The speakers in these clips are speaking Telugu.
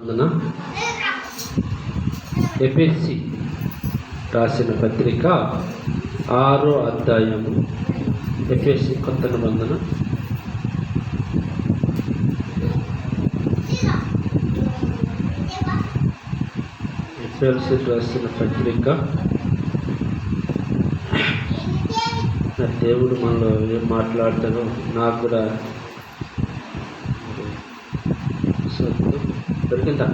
అందున ఎఫెసీ రాసిన పత్రిక 6వ అధ్యాయము. ఎఫెసీ కొత్త నిబంధన ఎఫెసీ రాసిన పత్రిక. దేవుడు మనలో ఏం మాట్లాడతాడో నాకు కూడా దొరికిందా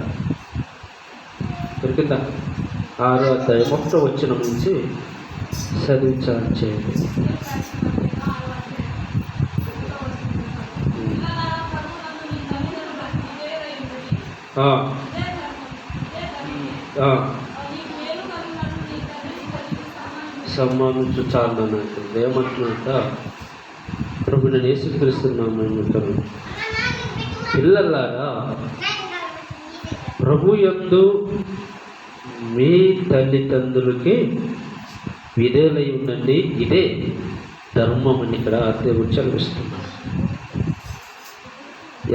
6వ అధ్యాయం 1వ వచనం నుంచి చదివించేయండి. సమ్మానించు చాలు అంటుంది. ఏమంటున్నాక ప్రభు నేను యేసుక్రీస్తున్నాను ఏమంటారు, పిల్లలారా ప్రభు యందు మీ తల్లిదండ్రులకి విధేయులై ఉండండి, ఇదే ధర్మం అని ఇక్కడ దేవుడు చదివిస్తున్నాడు.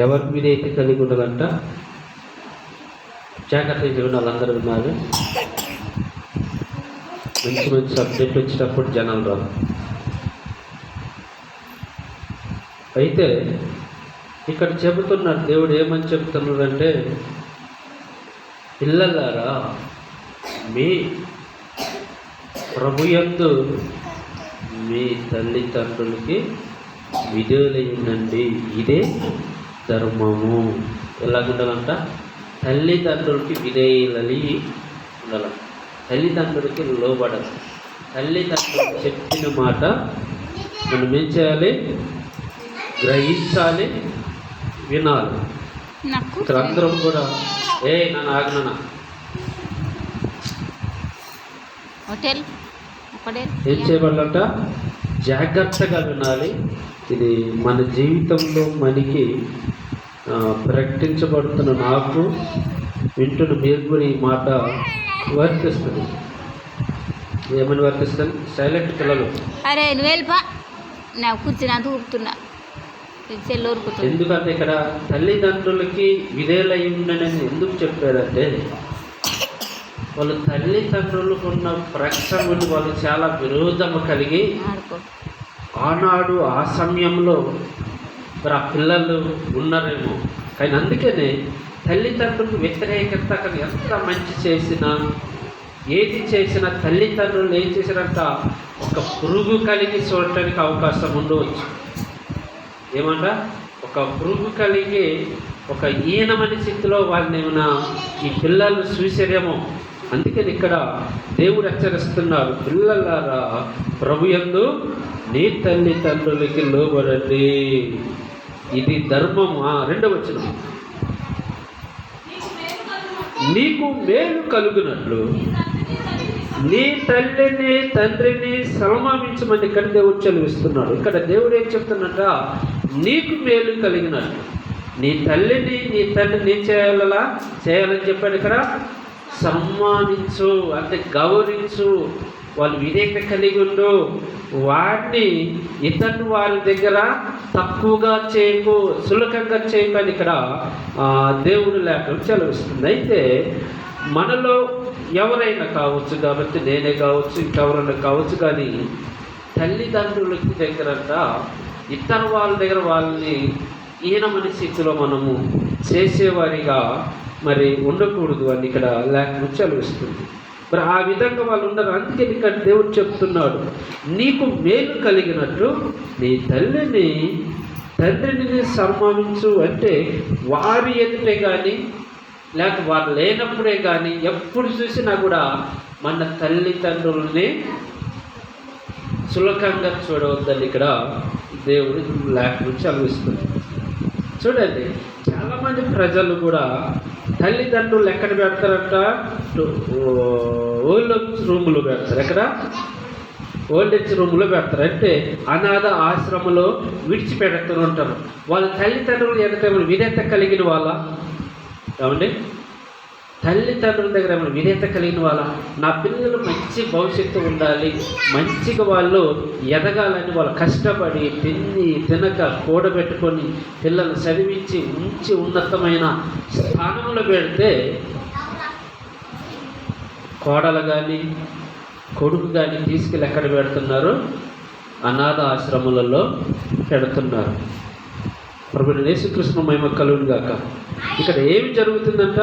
ఎవరి మీద అయితే కలిగి ఉండాలంట, జాగ్రత్తగా ఉండాలి. అందరూ విన్నారు. మంచి సబ్జెక్ట్ వచ్చేటప్పుడు జనాలు రాదు. అయితే ఇక్కడ చెబుతున్నాడు దేవుడు, ఏమని చెబుతున్నాడంటే, పిల్లలారా మీ ప్రభుయందు మీ తల్లిదండ్రులకి విధేయులై ఉండండి, ఇదే ధర్మము. ఎలాగుండాలంట, తల్లిదండ్రులకి విధేయులై ఉండాలి, తల్లిదండ్రులకి లోబడాలి. తల్లిదండ్రులు చెప్పిన మాట మనం ఏం చేయాలి, గ్రహించాలి, వినాలి. ఇక్కడ అందరం కూడా నన్ను ఆగ్నా ఏం చేయబడాలంట, జాగ్రత్తగా వినాలి. ఇది మన జీవితంలో మనకి ప్రకటించబడుతున్న నాకు వింటున్న మీరు కూడా ఈ మాట వర్తిస్తుంది. ఏమని వర్తిస్తుంది? సైలెంట్ పిల్లలు ఎందుకంటే ఇక్కడ తల్లిదండ్రులకి విధేయులై ఉండని ఎందుకు చెప్పారంటే, వాళ్ళు తల్లిదండ్రులకు ఉన్న ప్రకటనలు వాళ్ళు చాలా విరోధము కలిగి ఆనాడు ఆ సమయంలో మరి ఆ పిల్లలు ఉన్నారేమో. కానీ అందుకనే తల్లిదండ్రులకు వ్యతిరేకత ఎంత మంచి చేసినా ఏది చేసినా తల్లిదండ్రులు ఏం చేశారంట, ఒక పురుగు కలిగి చూడటానికి అవకాశం ఉండవచ్చు. ఏమంట, ఒక పురుగు కలిగి ఒక ఈనమని స్థితిలో వాళ్ళని ఏమైనా ఈ పిల్లలు చూసారేమో. అందుకని ఇక్కడ దేవుడు హెచ్చరిస్తున్నారు, పిల్లలారా ప్రభు యందు నీ తల్లిదండ్రులకి లోబడండి, ఇది ధర్మము. 2వ వచనం, నీకు మేలు కలుగునట్లు నీ తల్లిని తండ్రిని సన్మానించమని ఇక్కడ దేవుడు చదివిస్తున్నాడు. ఇక్కడ దేవుడు ఏం చెప్తున్నట్ట, నీకు మేలు కలిగినట్లు నీ తల్లిని నీ తండ్రిని ఏం చేయాలని చెప్పాడు. ఇక్కడ సన్మానించు అంటే గౌరవించు, వాళ్ళు విధేయత కలిగి ఉండు, వాడిని ఇతను వారి దగ్గర తక్కువగా చేయకు, సులభంగా చేయకు అని ఇక్కడ దేవుడు లేఖనం చదివిస్తుంది. అయితే మనలో ఎవరైనా కావచ్చు, కాబట్టి నేనే కావచ్చు, ఇంకెవరైనా కావచ్చు, కానీ తల్లిదండ్రులకి దగ్గరంట ఇతర వాళ్ళ దగ్గర వాళ్ళని ఈనమని స్థితిలో మనము చేసేవారిగా మరి ఉండకూడదు అని ఇక్కడ లేఖనం చదివిస్తుంది. మరి ఆ విధంగా వాళ్ళు ఉండరు. అందుకని ఇక్కడ దేవుడు చెప్తున్నాడు, నీకు మేలు కలిగినట్టు నీ తల్లిని తండ్రిని సన్మానించు. అంటే వారి ఎదుటే కానీ లేక వారు లేనప్పుడే కానీ ఎప్పుడు చూసినా కూడా మన తల్లిదండ్రులని సులభంగా చూడవద్దని ఇక్కడ దేవుడు లేఖను చదివిస్తుంది. చూడండి, చాలామంది ప్రజలు కూడా తల్లిదండ్రులు ఎక్కడ పెడతారంట, ఓల్డ్ రూములో పెడతారు. ఎక్కడ? ఓల్డేజ్ రూమ్లో పెడతారు. అంటే అనాథ ఆశ్రమంలో విడిచిపెడుతూ ఉంటారు. వాళ్ళ తల్లిదండ్రులు ఎంత విధేయత కలిగిన వాళ్ళ ఏమండి, తల్లిదండ్రుల దగ్గర ఏమైనా విధేయత కలిగిన వాళ్ళ, నా పిల్లలు మంచి భవిష్యత్తు ఉండాలి, మంచిగా వాళ్ళు ఎదగాలని వాళ్ళు కష్టపడి తినక కూడబెట్టుకొని పిల్లల్ని చదివించి ఉంచి ఉన్నతమైన స్థానంలో పెడితే కోడలు కానీ కొడుకు కానీ తీసుకెళ్ళి ఎక్కడ పెడుతున్నారు? అనాథ ఆశ్రమాలలో పెడుతున్నారు. ప్రభువైన యేసుక్రీస్తు మహిమ కలుగును గాక. ఇక్కడ ఏమి జరుగుతుందంట?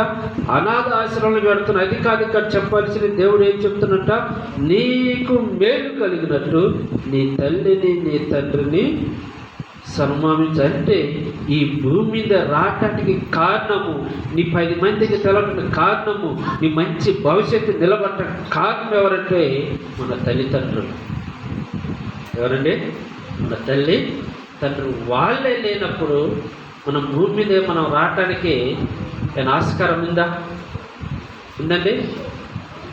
అనాథ ఆశ్రమంలో పెడుతున్న. అది కాదు ఇక్కడ చెప్పాల్సిన. దేవుడు ఏం చెప్తున్నట్ట? నీకు మేలు కలిగినట్టు నీ తల్లిని నీ తండ్రిని సన్మానించంటే ఈ భూమి మీద రావటానికి కారణము, నీ 10 మందికి తెలవడానికి కారణము, నీ మంచి భవిష్యత్తు నిలబడటానికి కారణం ఎవరంటే మన తల్లిదండ్రులు. ఎవరండి? మన తల్లి తండ్రులు. వాళ్ళే లేనప్పుడు మనం భూమి మీద మనం రావటానికి ఆస్కారం ఉందా? ఉందండి?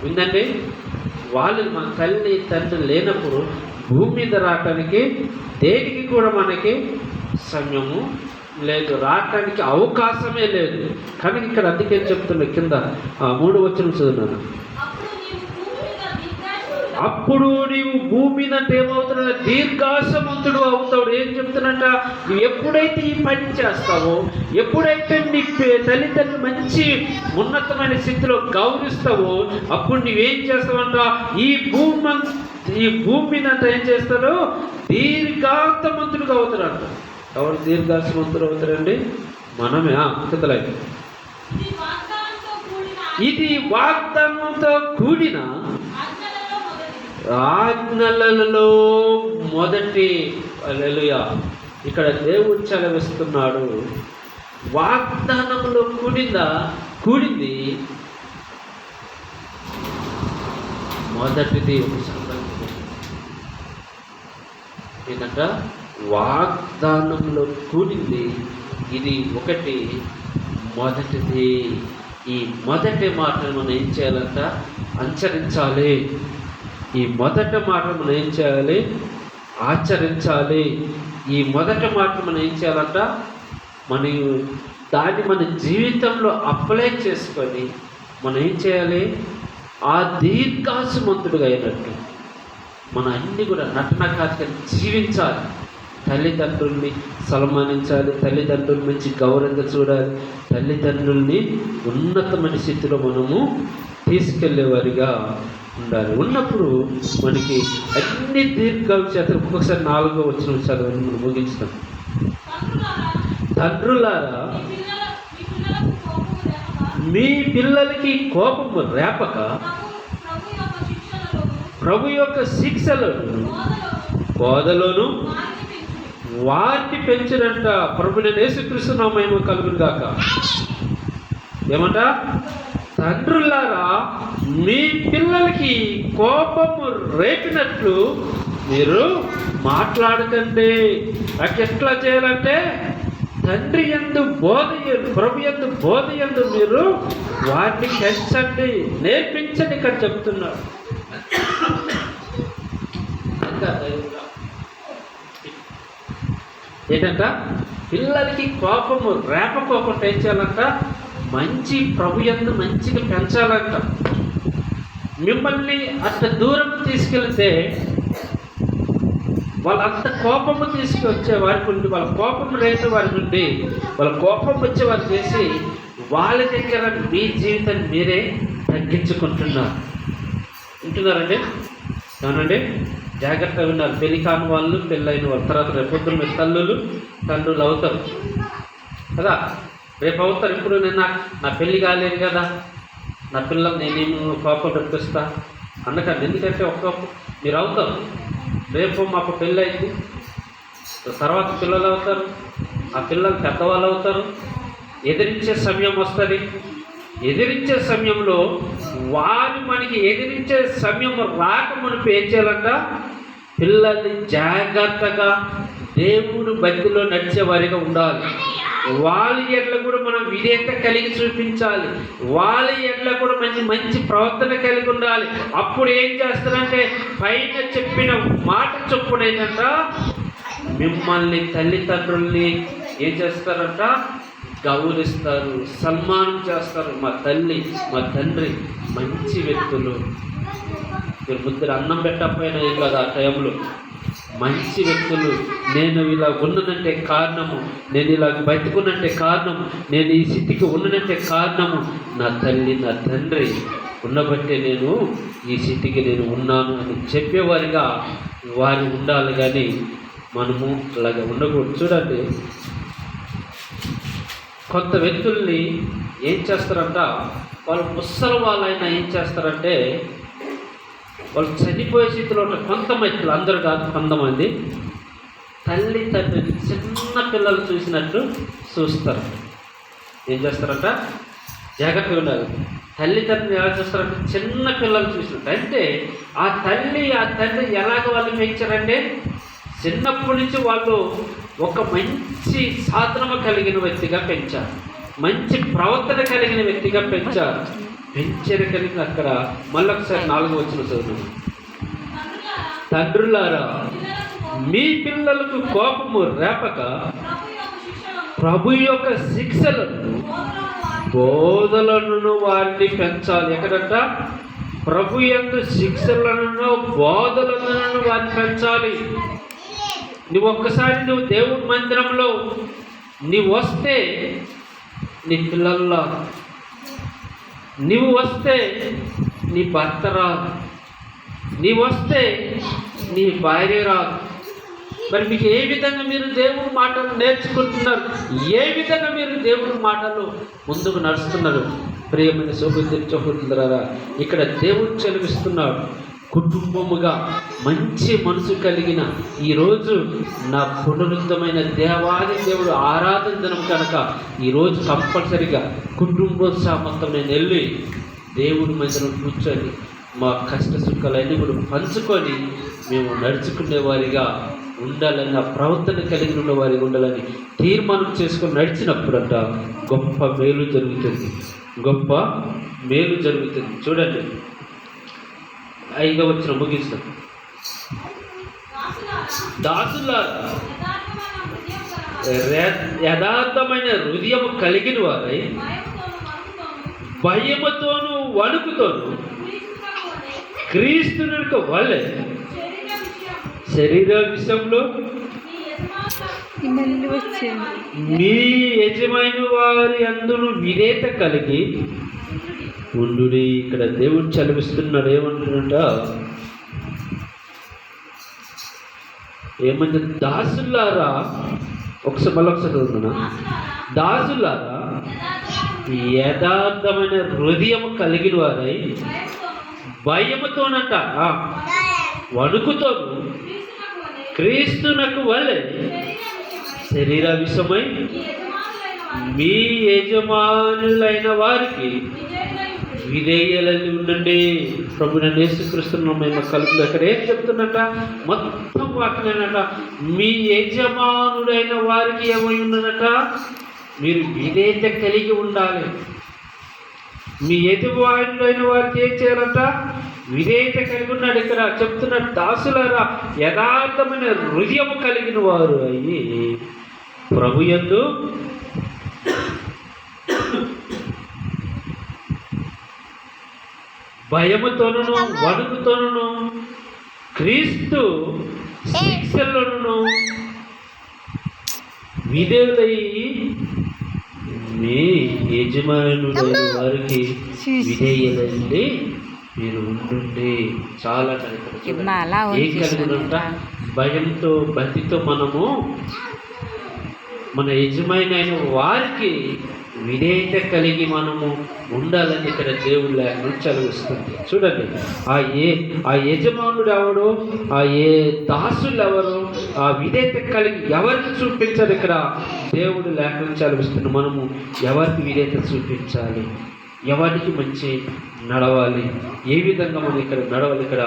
ఉందండి? వాళ్ళు మన తల్లి తండ్రి లేనప్పుడు భూమి మీద రావటానికి దేనికి కూడా మనకి సమయము లేదు, రావటానికి అవకాశమే లేదు. కానీ ఇక్కడ అందుకే చెప్తున్నా, కింద 3వ వచనం చదువున్నాను. అప్పుడు నీవు భూమి మీద ఏమవుతున్నా? దీర్ఘాసమంతుడు అవుతాడు. ఏం చెప్తున్నట్ట? నువ్వు ఎప్పుడైతే ఈ పని చేస్తావో, ఎప్పుడైతే నీ తల్లిదండ్రులు మంచి ఉన్నతమైన స్థితిలో గౌరవిస్తావో, అప్పుడు నువ్వేం చేస్తావంట? ఈ భూమి మీద ఏం చేస్తాడు? దీర్ఘాంతమంతుడుగా అవుతాడంట. ఎవరు దీర్ఘాసమంతుడు అవుతారండి? మనమే. కిందలైతే ఇది వాగ్దానంతో కూడిన ఆజ్ఞలలో మొదటి. హల్లెలూయా. ఇక్కడ దేవుడు చలవిస్తున్నాడు. వాగ్దానంలో కూడింది మొదటిది. ఏంటంట? వాగ్దానంలో కూడింది ఇది ఒకటి, మొదటిది. ఈ మొదటి మాటను మనం ఏం చేయాలంట? అనుసరించాలి. ఈ మొదటి మాట మనం ఏం చేయాలి? ఆచరించాలి. ఈ మొదటి మాట మనం ఏం చేయాలంట? దాన్ని మన జీవితంలో అప్లై చేసుకొని మనం ఏం చేయాలి? ఆ దీర్ఘాసుమంతుడుగా అయినట్టు మనం అన్నీ కూడా నటన కాక జీవించాలి. తల్లిదండ్రుల్ని సన్మానించాలి, తల్లిదండ్రుల నుంచి గౌరవంగా చూడాలి, తల్లిదండ్రుల్ని ఉన్నతమైన స్థితిలో మనము తీసుకెళ్లేవారిగా ఉండాలి. ఉన్నప్పుడు మనకి అన్ని దీర్ఘాలు చేత. ఒక్కొక్కసారి 4వ వచనం చదవని మనం ముగించుతాం. తండ్రులారా, మీ పిల్లలకి కోపము రేపక ప్రభు యొక్క శిక్షలను బోధలోను వారిని పెంచినంట. ప్రభువైన యేసుక్రీస్తు నామమున మహిమ కలుగును గాక. ఏమంట? తండ్రులారా, మీ పిల్లలకి కోపము రేపినట్లు మీరు మాట్లాడకండి. నాకు ఎట్లా చేయాలంటే తండ్రి యందు ప్రభు యందు బోధ యందు మీరు వారిని పెంచండి, నేర్పించండి. ఇక్కడ చెప్తున్నారు. ఏంటంట? పిల్లలకి కోపము రేపకోకుండా ఏం చేయాలంట? మంచి ప్రభు యందు మంచిగా పెంచాలంట. మిమ్మల్ని అంత దూరం తీసుకెళ్తే వాళ్ళంత కోపము తీసుకొచ్చే వారి నుండి, వాళ్ళ కోపం రేసే వారి నుండి, వాళ్ళ కోపం వచ్చే వారు చేసి వాళ్ళ దగ్గర మీ జీవితాన్ని మీరే తగ్గించుకుంటున్నారు. వింటున్నారండి? అవునండి. జాగ్రత్తగా విన్నారు. పెళ్లి కాని వాళ్ళు, పెళ్ళైన వాళ్ళు, తర్వాత రేపొద్దున మీరు తండ్రులు అవుతారు కదా. రేపు అవుతారు. ఇప్పుడు నేను నా పెళ్ళి కాలేదు కదా, నా పిల్లలు నేనేమి కోపం తెప్పిస్తా అందుకని. ఎందుకంటే మీరు అవుతారు. రేపు మాకు పెళ్ళి అయింది, తర్వాత పిల్లలు అవుతారు, ఆ పిల్లలు పెద్దవాళ్ళు అవుతారు. ఎదిరించే సమయం వస్తుంది. ఎదిరించే సమయంలో మనకి ఎదిరించే సమయం రాక మనకు ఏం చేయాలంట? పిల్లల్ని జాగ్రత్తగా దేవుడు బతిలో నడిచే వారిగా ఉండాలి. వాళ్ళ ఎట్ల కూడా మనం విధేయత కలిగి చూపించాలి. వాళ్ళ ఎట్ల కూడా మంచి ప్రవర్తన కలిగి ఉండాలి. అప్పుడు ఏం చేస్తారంటే పైన చెప్పిన మాట చొప్పున ఏంటంట మిమ్మల్ని తల్లిదండ్రుల్ని ఏం చేస్తారంట? గౌరవిస్తారు, సన్మానం చేస్తారు. మా తల్లి మా తండ్రి మంచి వ్యక్తులు. మీరు ముద్దరు అన్నం పెట్టకపోయినా ఏం కాదు, ఆ టైంలో మంచి వ్యక్తులు. నేను ఇలా ఉన్నదంటే కారణము, నేను ఇలా బతికున్నంటే కారణము, నేను ఈ స్థితికి ఉన్నదంటే కారణము నా తల్లి నా తండ్రి ఉన్నబట్టే నేను ఈ స్థితికి నేను ఉన్నాను అని చెప్పేవారిగా వారు ఉండాలి. కానీ మనము అలాగే ఉండకూడదు. చూడండి, కొంత వ్యక్తుల్ని ఏం చేస్తారంట, వాళ్ళు ముసలి వాళ్ళైనా ఏం చేస్తారంటే, వాళ్ళు చనిపోయే స్థితిలో ఉన్న కొంతమంది, అందరూ కాదు కొంతమంది, తల్లి తండ్రిని చిన్న పిల్లలు చూసినట్టు చూస్తారు. ఏం చేస్తారంట, జాగ్రత్తగా ఉండాలి. తల్లి తండ్రిని ఎలా చూస్తారంటే చిన్న పిల్లలు చూసినట్టు. అంటే ఆ తల్లి ఆ తండ్రి ఎలాగ వాళ్ళు పెంచారంటే, చిన్నప్పటి నుంచి వాళ్ళు ఒక మంచి సాధనము కలిగిన వ్యక్తిగా పెంచారు, మంచి ప్రవర్తన కలిగిన వ్యక్తిగా పెంచారు. పెంచరు కలిగిన అక్కడ మళ్ళీ ఒకసారి 4వ వచనం చదువు. తండ్రులారా, మీ పిల్లలకు కోపము రేపక ప్రభు యొక్క శిక్షలను బోధలను వారిని పెంచాలి. ఎక్కడంట, ప్రభు యొక్క శిక్షలను బోధలను వారిని పెంచాలి. నువ్వు ఒక్కసారి నువ్వు దేవుడి మందిరంలో నీవు వస్తే నీ పిల్లల్లో, నీవు వస్తే నీ భర్త రాదు, నీవు వస్తే నీ భార్య రాదు. మరి మీకు ఏ విధంగా మీరు దేవుడి మాటలు నేర్చుకుంటున్నారు, ఏ విధంగా మీరు దేవుడి మాటలు ముందుకు నడుస్తున్నారు? ప్రియమైన సోదరులారా, ఇక్కడ దేవుడు చదివిస్తున్నాడు. కుటుంబముగా మంచి మనసు కలిగిన ఈరోజు నా పునరుద్ధమైన దేవాది దేవుడు ఆరాధన దినం కనుక ఈరోజు కంపల్సరిగా కుటుంబోత్సవ మొత్తం నేను వెళ్ళి దేవుడి మందిరం కూర్చొని మా కష్ట సుఖాలన్నీ కూడా పంచుకొని మేము నడుచుకునే వారిగా ఉండాలని, ఆ ప్రవర్తన కలిగి ఉన్న వారిగా ఉండాలని తీర్మానం చేసుకొని నడిచినప్పుడంట గొప్ప మేలు జరుగుతుంది, గొప్ప మేలు జరుగుతుంది. చూడండి, 5వ వచనం ముగిస్తాం. దాసులారా, యథార్థమైన హృదయం కలిగిన వారై భయముతోను వణుకుతోను క్రీస్తునకు వలె శరీర విషయంలో మీ యజమాని వారి అందును విధేయత కలిగి ఉండు. ఇక్కడ దేవుడు చదివిస్తున్నాడు. ఏమంటున్నాడ, ఏమంటే దాసులారా, మళ్ళొకసారి చదువుతున్నా. దాసులారా, యథార్థమైన హృదయం కలిగిన వారై భయముతోనట వణుకుతోను క్రీస్తునకు వలె శరీర విషయమై మీ యజమానులైన వారికి విధేయులని ఉండండి. ప్రభు నన్ను యేసుక్రీస్తున్న మేము కలుపులు అక్కడ ఏం చెప్తున్నట, మొత్తం వాక్యనట, మీ యజమానుడైన వారికి ఏమై ఉన్నదట, మీరు విధేయత కలిగి ఉండాలి. మీ యజమానుడైన వారికి ఏం చేయాలంట, విధేయత కలిగి ఉన్నాడు. ఇక్కడ చెప్తున్నాడు, దాసులారా యథార్థమైన హృదయం కలిగిన వారు అయ్యి ప్రభు యందు భయముతోను వణుకుతోను క్రీస్తు శిక్షలను విధేయులయ్యి మీ యజమానుడైన వారికి విధేయులండి మీరు ఉండండి. చాలా ఏం కలిగినంట, భయంతో భక్తితో మనము మన యజమాని అయిన వారికి విధేయత కలిగి మనము ఉండాలని ఇక్కడ దేవుడు లేఖనం చదివిస్తుంది. చూడండి, ఆ యజమానుడు ఎవరు, ఆ దాసులు ఎవరు, ఆ విధేయత కలిగి ఎవరికి చూపించాలి? ఇక్కడ దేవుడు లేఖనం చదివిస్తుంది. మనము ఎవరికి విధేయత చూపించాలి, ఎవరికి మంచి నడవాలి, ఏ విధంగా మనం ఇక్కడ నడవాలి, ఇక్కడ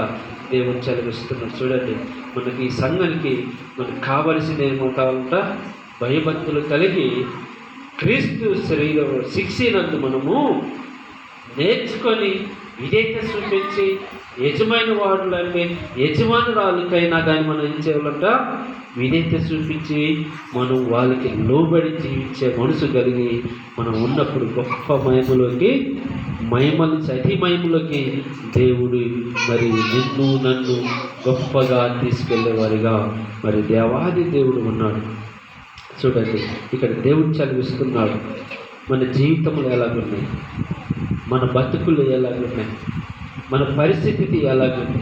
దేవుడు చదివిస్తున్నాడు. చూడండి, మనకి ఈ సంఘానికి మనకు కావలసింది ఏమవుతామంట, భయభక్తులు కలిగి క్రీస్తు శరీరం శిక్షినందు మనము నేర్చుకొని విధేయత చూపించి యజమానురాలకైనా కానీ మనం ఏం చేయాలంట, విధేయత చూపించి మనం వాళ్ళకి లోబడి జీవించే మనసు కలిగి మనం ఉన్నప్పుడు గొప్ప మహిమలు అతి మహిమలోకి దేవుడు మరి నిన్ను నన్ను గొప్పగా తీసుకెళ్లేవారిగా మరి దేవాది దేవుడు ఉన్నాడు. చూడండి, ఇక్కడ దేవుడు చదివిస్తున్నాడు. మన జీవితములు ఎలాగున్నాయి, మన బతుకులు ఎలాగున్నాయి, మన పరిస్థితి ఎలాగుంది,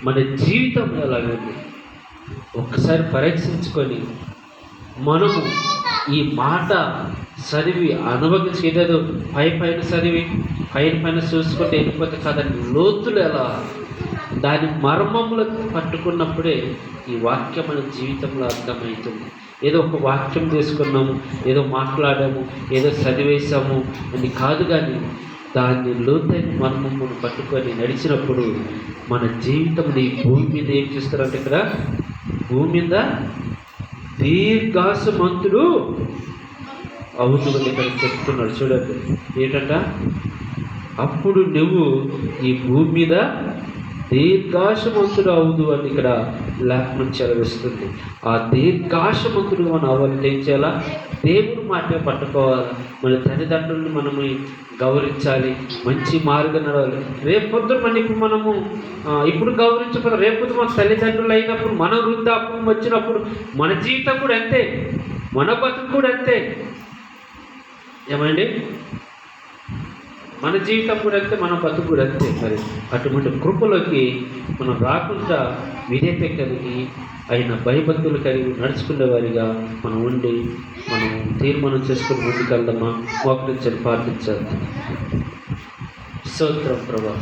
మన జీవితం ఎలాగుంది ఒక్కసారి పరీక్షించుకొని మనము ఈ మాట చదివి అనుభవించేదేదో పైన చదివి పైన చూసుకుంటే వెళ్ళిపోతే కదండి. లోతులు ఎలా, దాని మర్మములకు పట్టుకున్నప్పుడే ఈ వాక్యం మన జీవితంలో అర్థమవుతుంది. ఏదో ఒక వాక్యం తీసుకున్నాము, ఏదో మాట్లాడాము, ఏదో చదివేశాము అని కాదు, కానీ దాన్ని లోతైన మర్మమును పట్టుకొని నడిచినప్పుడు మన జీవితం ఈ భూమి మీద ఏం చేస్తారంటే, ఇక్కడ భూమి మీద దీర్ఘాసమంతుడు అవుతుంది ఇక్కడ చెప్తున్నాడు. చూడండి ఏంటంట, అప్పుడు నువ్వు ఈ భూమి మీద దీర్ఘాసమంతుడు అవుదు అని ఇక్కడ లేఖనం చదివిస్తుంది. ఆ దీర్ఘాసమంతుడు మనం అవ్వాలంటే ఏం చేయాలా? దేవుడు మాట పట్టుకోవాలి. మన తల్లిదండ్రులను మనము గౌరవించాలి, మంచి మార్గం నడవాలి. రేపొద్దు మనము ఇప్పుడు గౌరవించకపోతే రేపొద్దు మన తల్లిదండ్రులు అయినప్పుడు, మన వృద్ధాప్యం వచ్చినప్పుడు మన జీవితం కూడా అంతే, మన బతుకు కూడా అంతే. ఏమండి, మన జీవితం కూడా అంతే, మన బతుకు కూడా అంతే. మరి అటువంటి కృపలోకి మనం రాకుండా విధేయత కలిగి అయిన భయభక్తులు కలిగి నడుచుకునే వారిగా మనం ఉండి మనం తీర్మానం చేసుకుని ముందుకెళ్దామా? మోకరించాలి, ప్రార్థించాలి. స్తోత్రం ప్రభా.